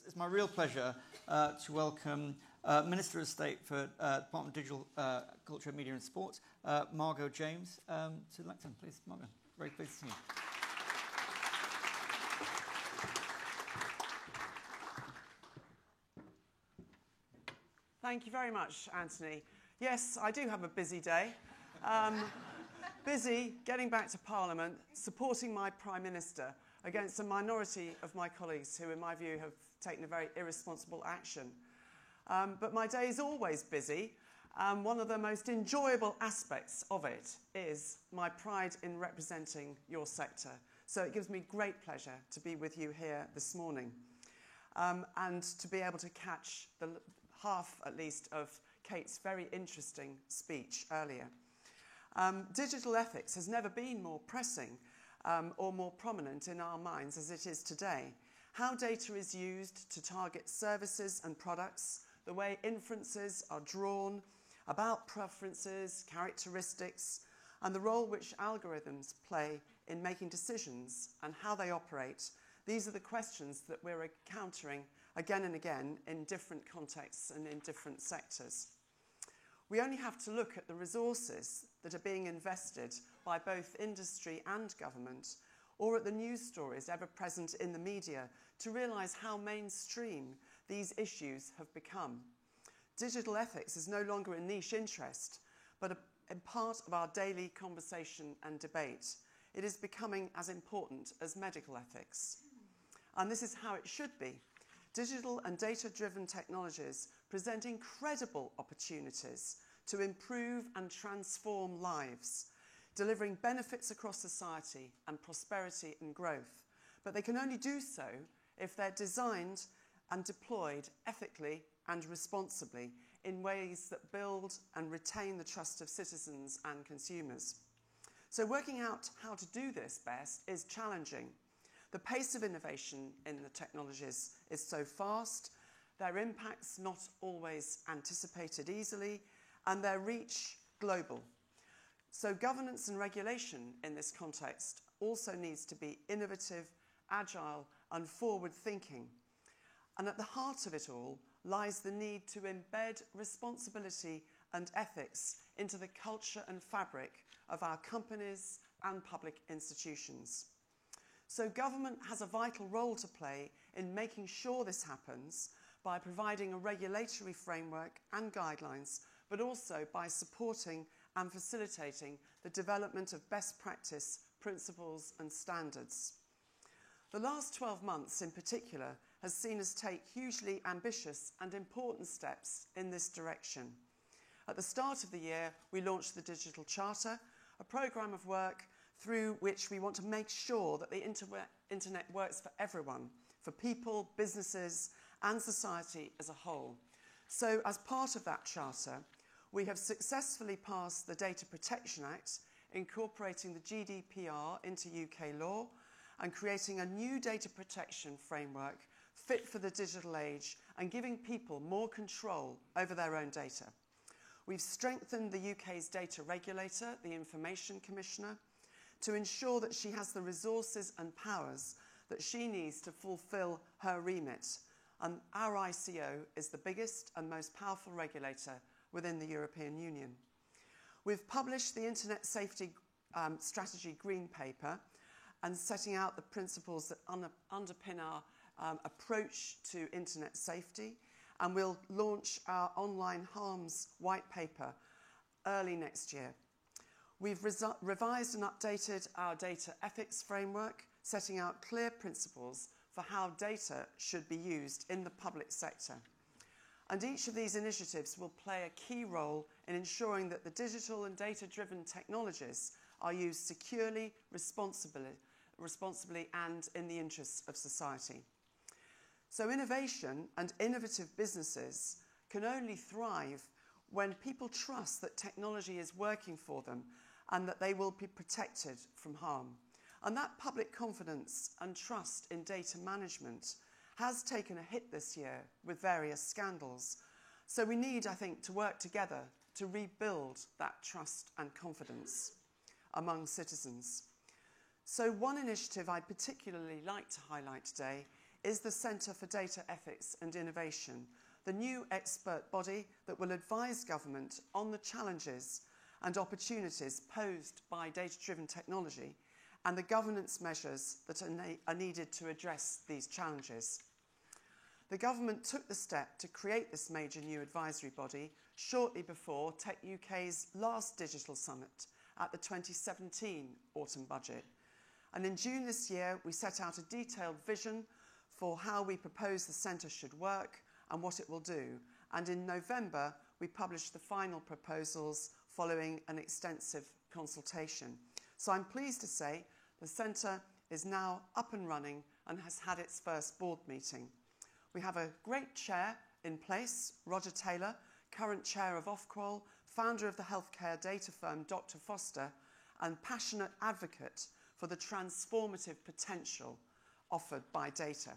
It's my real pleasure to welcome Minister of State for Department of Digital Culture, Media and Sport, Margot James, to the lectern. Please, Margot. Very pleased to see you. Thank you very much, Anthony. Yes, I do have a busy day. Busy getting back to Parliament, supporting my Prime Minister against a minority of my colleagues who, in my view, have taken a very irresponsible action. But my day is always busy. One of the most enjoyable aspects of it is my pride in representing your sector. So it gives me great pleasure to be with you here this morning and to be able to catch the half, at least, of Kate's very interesting speech earlier. Digital ethics has never been more pressing or more prominent in our minds as it is today. How data is used to target services and products, the way inferences are drawn about preferences, characteristics, and the role which algorithms play in making decisions and how they operate. These are the questions that we're encountering again and again in different contexts and in different sectors. We only have to look at the resources that are being invested by both industry and government, or at the news stories ever present in the media, to realise how mainstream these issues have become. Digital ethics is no longer a niche interest, but a part of our daily conversation and debate. It is becoming as important as medical ethics. And this is how it should be. Digital and data-driven technologies present incredible opportunities to improve and transform lives, delivering benefits across society and prosperity and growth. But they can only do so if they're designed and deployed ethically and responsibly in ways that build and retain the trust of citizens and consumers. So working out how to do this best is challenging. The pace of innovation in the technologies is so fast, their impacts not always anticipated easily, and their reach global. So governance and regulation in this context also needs to be innovative, agile, and forward-thinking. And at the heart of it all lies the need to embed responsibility and ethics into the culture and fabric of our companies and public institutions. So government has a vital role to play in making sure this happens by providing a regulatory framework and guidelines, but also by supporting and facilitating the development of best practice principles and standards. The last 12 months in particular has seen us take hugely ambitious and important steps in this direction. At the start of the year, we launched the Digital Charter, a programme of work through which we want to make sure that the internet works for everyone, for people, businesses, and society as a whole. So as part of that charter, we have successfully passed the Data Protection Act, incorporating the GDPR into UK law and creating a new data protection framework fit for the digital age and giving people more control over their own data. We've strengthened the UK's data regulator, the Information Commissioner, to ensure that she has the resources and powers that she needs to fulfil her remit. And our ICO is the biggest and most powerful regulator within the European Union. We've published the Internet Safety Strategy Green Paper and setting out the principles that underpin our approach to internet safety, and we'll launch our online harms white paper early next year. We've revised and updated our data ethics framework, setting out clear principles for how data should be used in the public sector. And each of these initiatives will play a key role in ensuring that the digital and data-driven technologies are used securely, responsibly and in the interests of society. So innovation and innovative businesses can only thrive when people trust that technology is working for them and that they will be protected from harm. And that public confidence and trust in data management has taken a hit this year with various scandals. So we need, I think, to work together to rebuild that trust and confidence among citizens. So one initiative I'd particularly like to highlight today is the Centre for Data Ethics and Innovation, the new expert body that will advise government on the challenges and opportunities posed by data-driven technology and the governance measures that are needed to address these challenges. The government took the step to create this major new advisory body shortly before Tech UK's last digital summit at the 2017 autumn budget. And in June this year, we set out a detailed vision for how we propose the centre should work and what it will do. And in November, we published the final proposals following an extensive consultation. So I'm pleased to say the centre is now up and running and has had its first board meeting. We have a great chair in place, Roger Taylor, current chair of Ofqual, founder of the healthcare data firm Dr. Foster, and passionate advocate for the transformative potential offered by data.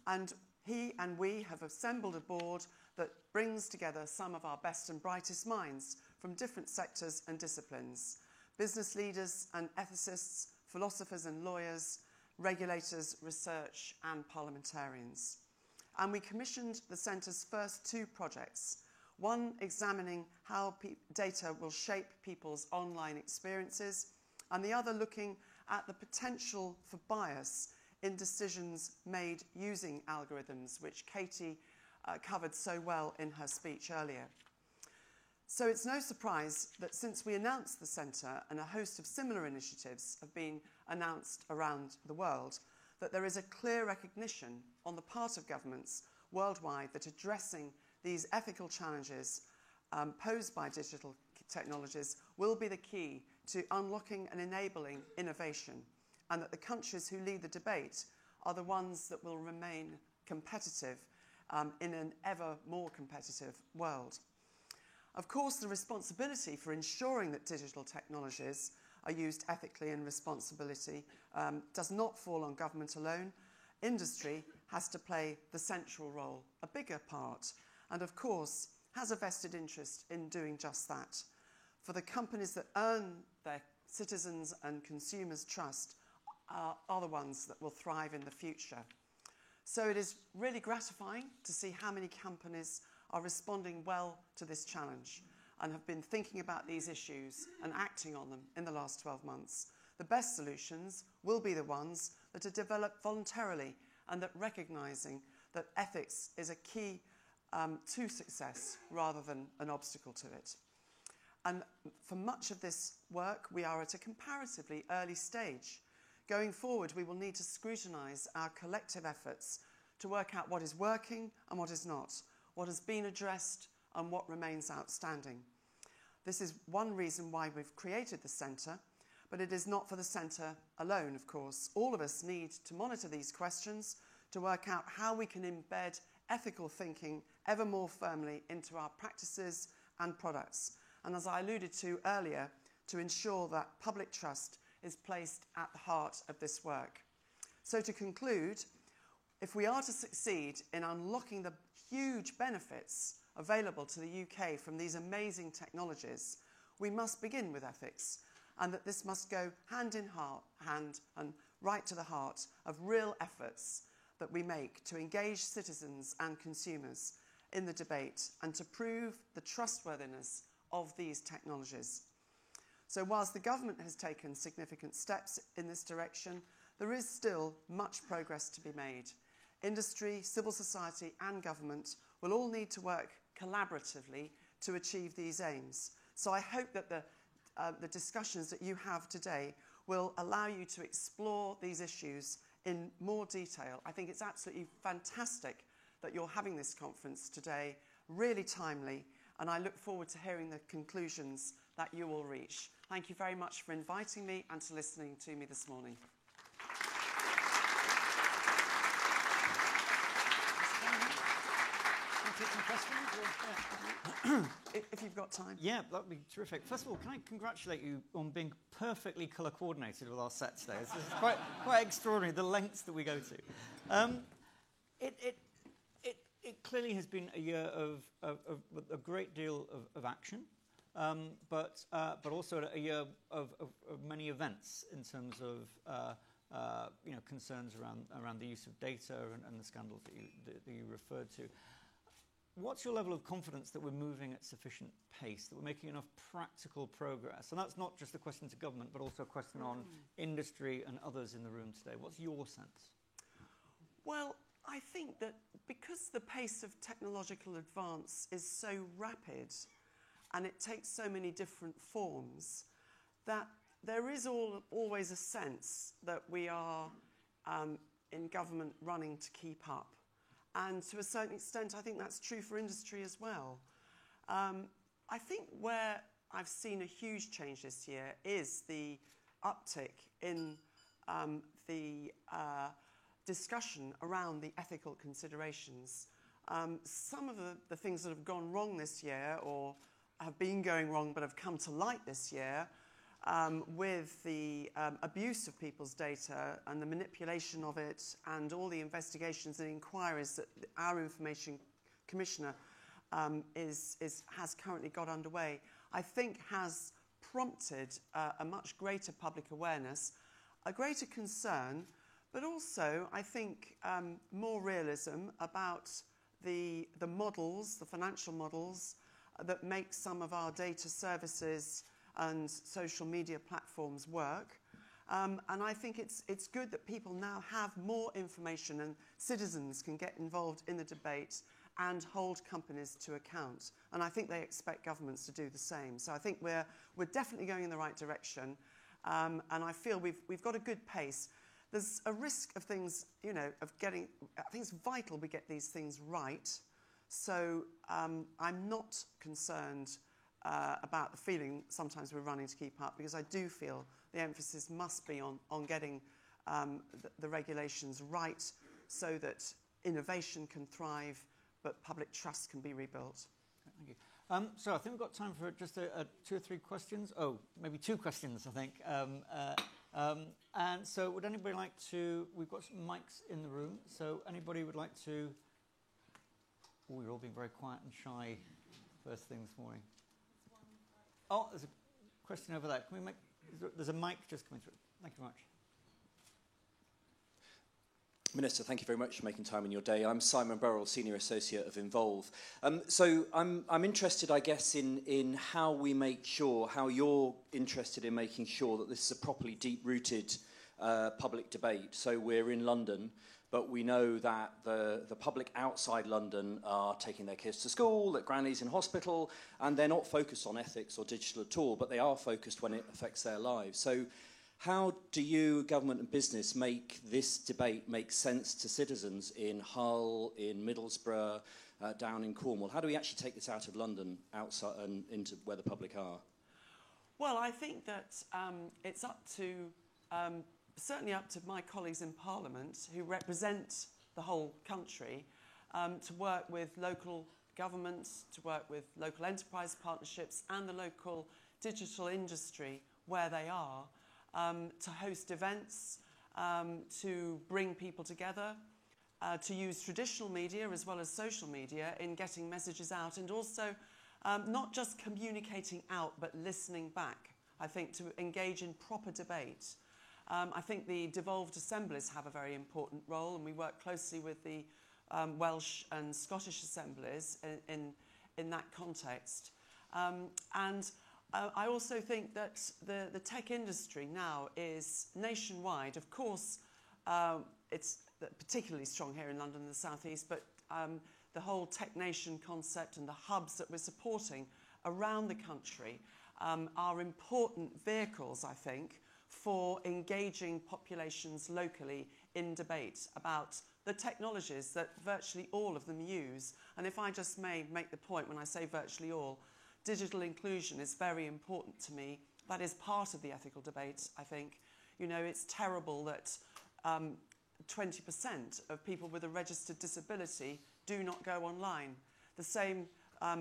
And he and we have assembled a board that brings together some of our best and brightest minds from different sectors and disciplines, business leaders and ethicists, philosophers and lawyers, regulators, research and parliamentarians. And we commissioned the centre's first two projects, one examining how data will shape people's online experiences, and the other looking at the potential for bias in decisions made using algorithms, which Katie covered so well in her speech earlier. So it's no surprise that since we announced the centre and a host of similar initiatives have been announced around the world, that there is a clear recognition on the part of governments worldwide that addressing these ethical challenges posed by digital technologies will be the key to unlocking and enabling innovation, and that the countries who lead the debate are the ones that will remain competitive in an ever more competitive world. Of course, the responsibility for ensuring that digital technologies are used ethically and responsibly does not fall on government alone. Industry has to play the central role, a bigger part, and of course has a vested interest in doing just that. For the companies that earn their citizens and consumers' trust are the ones that will thrive in the future. So it is really gratifying to see how many companies are responding well to this challenge and have been thinking about these issues and acting on them in the last 12 months. The best solutions will be the ones that are developed voluntarily and that recognising that ethics is a key to success rather than an obstacle to it. And for much of this work, we are at a comparatively early stage. Going forward, we will need to scrutinise our collective efforts to work out what is working and what is not, what has been addressed and what remains outstanding. This is one reason why we've created the centre, but it is not for the centre alone, of course. All of us need to monitor these questions to work out how we can embed ethical thinking ever more firmly into our practices and products. And as I alluded to earlier, to ensure that public trust is placed at the heart of this work. So to conclude, if we are to succeed in unlocking the huge benefits available to the UK from these amazing technologies, we must begin with ethics, and that this must go hand in hand and right to the heart of real efforts that we make to engage citizens and consumers in the debate and to prove the trustworthiness of these technologies. So whilst the government has taken significant steps in this direction, there is still much progress to be made. Industry, civil society and government will all need to work collaboratively to achieve these aims. So I hope that the discussions that you have today will allow you to explore these issues in more detail. I think it's absolutely fantastic that you're having this conference today, really timely, and I look forward to hearing the conclusions that you will reach. Thank you very much for inviting me and to listening to me this morning. Take some questions? If you've got time. Yeah, that would be terrific. First of all, can I congratulate you on being perfectly colour coordinated with our set today? This is quite extraordinary, the lengths that we go to. It clearly has been a year of a great deal of action, but also a year of many events in terms of concerns around the use of data and the scandals that you referred to. What's your level of confidence that we're moving at sufficient pace, that we're making enough practical progress? And that's not just a question to government, but also a question on industry and others in the room today. What's your sense? Well, I think that because the pace of technological advance is so rapid and it takes so many different forms, that there is always a sense that we are in government running to keep up. And to a certain extent, I think that's true for industry as well. I think where I've seen a huge change this year is the uptick in the discussion around the ethical considerations. Some of the things that have gone wrong this year, or have been going wrong but have come to light this year, with the abuse of people's data and the manipulation of it and all the investigations and inquiries that our Information Commissioner has currently got underway, I think has prompted a much greater public awareness, a greater concern, but also, I think, more realism about the models, the financial models that make some of our data services and social media platforms work. And I think it's good that people now have more information and citizens can get involved in the debate and hold companies to account. And I think they expect governments to do the same. So I think we're definitely going in the right direction. And I feel we've got a good pace. There's a risk of things, of getting, I think it's vital we get these things right. So I'm not concerned about the feeling sometimes we're running to keep up, because I do feel the emphasis must be on getting the regulations right so that innovation can thrive, but public trust can be rebuilt. Thank you. So I think we've got time for just 2 or 3 questions. Oh, maybe 2 questions, I think. And so would anybody like to... We've got some mics in the room, so anybody would like to... Oh, you're all being very quiet and shy first thing this morning. Oh, there's a question over there. Can we make... There's a mic just coming through. Thank you very much. Minister, thank you very much for making time in your day. I'm Simon Burrell, Senior Associate of Involve. So I'm interested, I guess, in how we make sure, how you're interested in making sure that this is a properly deep-rooted public debate. So we're in London, but we know that the public outside London are taking their kids to school, that granny's in hospital, and they're not focused on ethics or digital at all, but they are focused when it affects their lives. So how do you, government and business, make this debate make sense to citizens in Hull, in Middlesbrough, down in Cornwall? How do we actually take this out of London, outside and into where the public are? Well, I think that it's up to, certainly up to my colleagues in Parliament who represent the whole country, to work with local governments, to work with local enterprise partnerships and the local digital industry where they are, to host events, to bring people together, to use traditional media as well as social media in getting messages out, and also not just communicating out but listening back, I think, to engage in proper debate. I think the devolved assemblies have a very important role, and we work closely with the Welsh and Scottish assemblies in that context. I also think that the tech industry now is nationwide. Of course, it's particularly strong here in London and the South East, but the whole Tech Nation concept and the hubs that we're supporting around the country are important vehicles, I think, for engaging populations locally in debate about the technologies that virtually all of them use. And if I just may make the point, when I say virtually all, digital inclusion is very important to me. That is part of the ethical debate, I think. You know, it's terrible that 20% of people with a registered disability do not go online. The same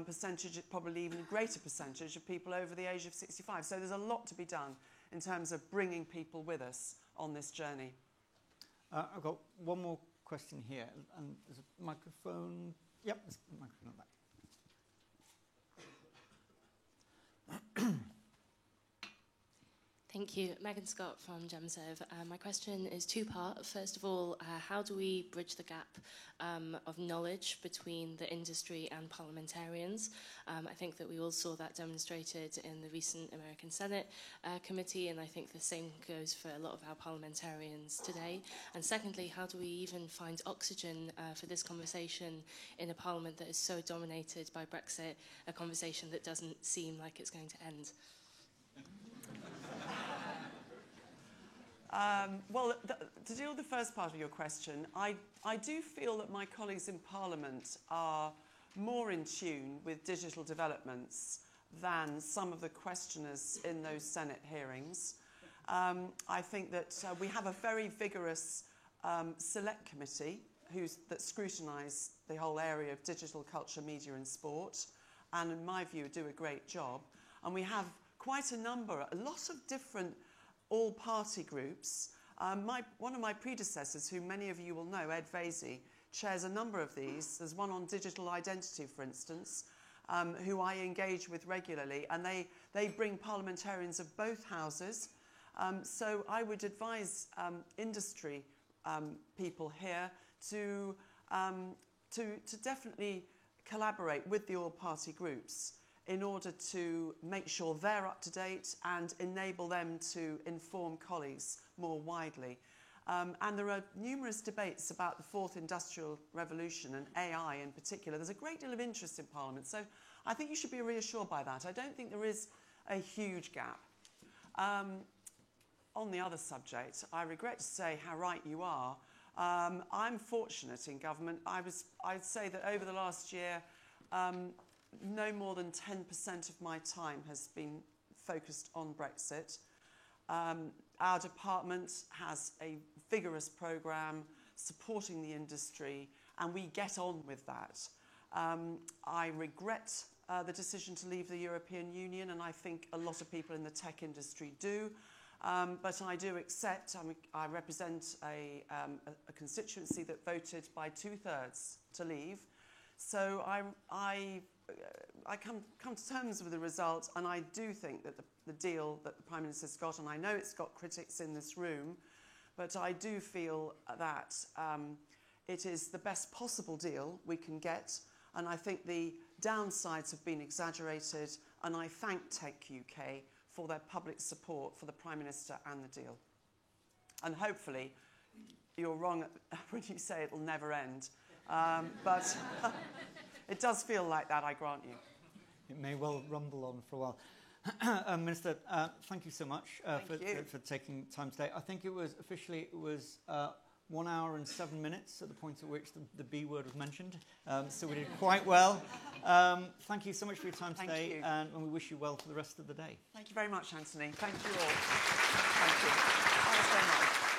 percentage, probably even a greater percentage, of people over the age of 65. So there's a lot to be done in terms of bringing people with us on this journey. I've got one more question here, and there's a microphone. Yep, there's a microphone at the back. Thank you. Megan Scott from GemServe. My question is two-part. First of all, how do we bridge the gap of knowledge between the industry and parliamentarians? I think that we all saw that demonstrated in the recent American Senate committee, and I think the same goes for a lot of our parliamentarians today. And secondly, how do we even find oxygen for this conversation in a parliament that is so dominated by Brexit, a conversation that doesn't seem like it's going to end? Well, to deal with the first part of your question, I do feel that my colleagues in Parliament are more in tune with digital developments than some of the questioners in those Senate hearings. I think that we have a very vigorous select committee that scrutinise the whole area of digital culture, media and sport, and in my view do a great job. And we have quite a lot of different all-party groups. One of my predecessors, who many of you will know, Ed Vaizey, chairs a number of these. There's one on digital identity, for instance, who I engage with regularly, and they bring parliamentarians of both houses. So I would advise industry people here to definitely collaborate with the all-party groups in order to make sure they're up to date and enable them to inform colleagues more widely. And there are numerous debates about the fourth industrial revolution and AI in particular. There's a great deal of interest in Parliament, so I think you should be reassured by that. I don't think there is a huge gap. On the other subject, I regret to say how right you are. I'm fortunate in government. I'd say that over the last year, no more than 10% of my time has been focused on Brexit. Our department has a vigorous programme supporting the industry, and we get on with that. I regret the decision to leave the European Union, and I think a lot of people in the tech industry do. But I do accept, I represent a constituency that voted by 2/3 to leave. So I come to terms with the result, and I do think that the deal that the Prime Minister's got, and I know it's got critics in this room, but I do feel that it is the best possible deal we can get, and I think the downsides have been exaggerated, and I thank Tech UK for their public support for the Prime Minister and the deal. And hopefully, you're wrong when you say it will never end, but it does feel like that, I grant you. It may well rumble on for a while. Minister, thank you so much for taking time today. I think it was 1 hour and 7 minutes at the point at which the B word was mentioned. So we did quite well. Thank you so much for your time today, and we wish you well for the rest of the day. Thank you very much, Anthony. Thank you all. Thank you. Thanks very much.